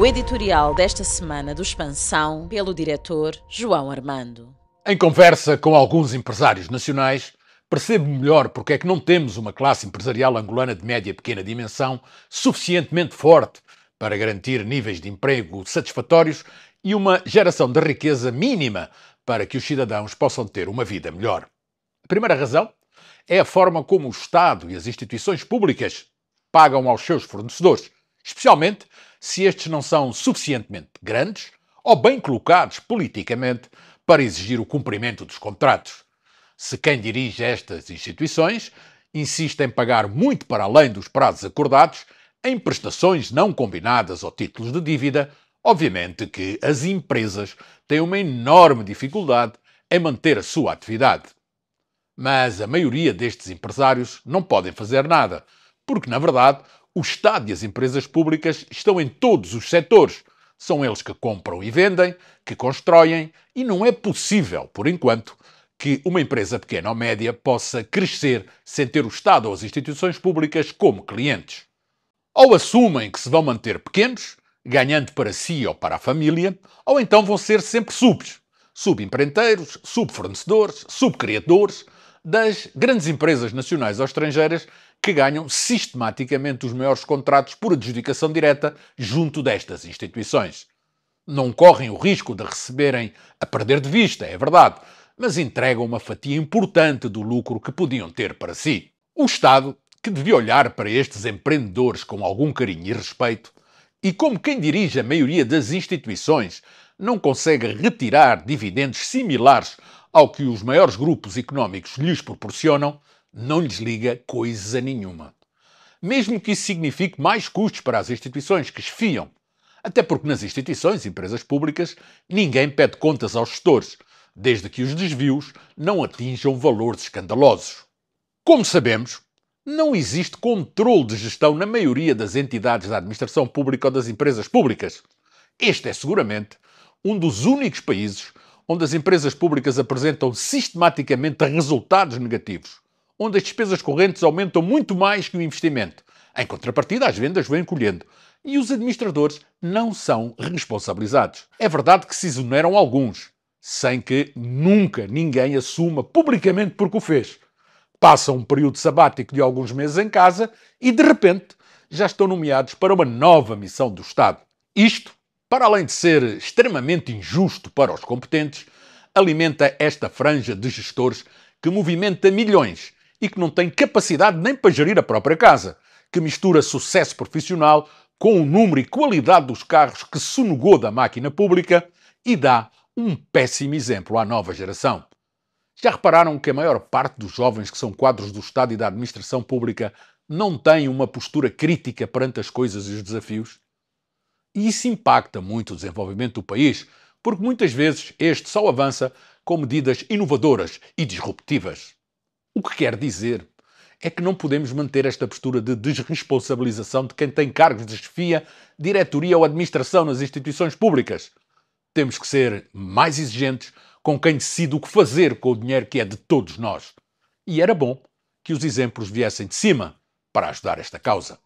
editorial desta semana do Expansão, pelo diretor João Armando. Em conversa com alguns empresários nacionais, percebo melhor porque é que não temos uma classe empresarial angolana de média e pequena dimensão suficientemente forte para garantir níveis de emprego satisfatórios e uma geração de riqueza mínima para que os cidadãos possam ter uma vida melhor. A primeira razão é a forma como o Estado e as instituições públicas pagam aos seus fornecedores, especialmente se estes não são suficientemente grandes ou bem colocados politicamente para exigir o cumprimento dos contratos. Se quem dirige estas instituições insiste em pagar muito para além dos prazos acordados, em prestações não combinadas ou títulos de dívida, obviamente que as empresas têm uma enorme dificuldade em manter a sua atividade. Mas a maioria destes empresários não podem fazer nada, porque, na verdade, o Estado e as empresas públicas estão em todos os setores. São eles que compram e vendem, que constroem, e não é possível, por enquanto, que uma empresa pequena ou média possa crescer sem ter o Estado ou as instituições públicas como clientes. Ou assumem que se vão manter pequenos, ganhando para si ou para a família, ou então vão ser sempre subempreiteiros, subfornecedores, subcriadores das grandes empresas nacionais ou estrangeiras que ganham sistematicamente os maiores contratos por adjudicação direta junto destas instituições. Não correm o risco de receberem a perder de vista, é verdade, mas entregam uma fatia importante do lucro que podiam ter para si. O Estado, que devia olhar para estes empreendedores com algum carinho e respeito, e como quem dirige a maioria das instituições não consegue retirar dividendos similares ao que os maiores grupos económicos lhes proporcionam, não lhes liga coisa nenhuma. Mesmo que isso signifique mais custos para as instituições que esfiam, até porque nas instituições e empresas públicas ninguém pede contas aos gestores, desde que os desvios não atinjam valores escandalosos. Como sabemos, não existe controle de gestão na maioria das entidades da administração pública ou das empresas públicas. Este é seguramente um dos únicos países onde as empresas públicas apresentam sistematicamente resultados negativos, onde as despesas correntes aumentam muito mais que o investimento. Em contrapartida, as vendas vêm colhendo e os administradores não são responsabilizados. É verdade que se exoneram alguns, sem que nunca ninguém assuma publicamente porque o fez. Passam um período sabático de alguns meses em casa e, de repente, já estão nomeados para uma nova missão do Estado. Isto, para além de ser extremamente injusto para os competentes, alimenta esta franja de gestores que movimenta milhões e que não tem capacidade nem para gerir a própria casa, que mistura sucesso profissional com o número e qualidade dos carros que sonegou da máquina pública e dá um péssimo exemplo à nova geração. Já repararam que a maior parte dos jovens que são quadros do Estado e da administração pública não têm uma postura crítica perante as coisas e os desafios? E isso impacta muito o desenvolvimento do país, porque muitas vezes este só avança com medidas inovadoras e disruptivas. O que quer dizer é que não podemos manter esta postura de desresponsabilização de quem tem cargos de chefia, diretoria ou administração nas instituições públicas. Temos que ser mais exigentes com quem decide o que fazer com o dinheiro que é de todos nós. E era bom que os exemplos viessem de cima para ajudar esta causa.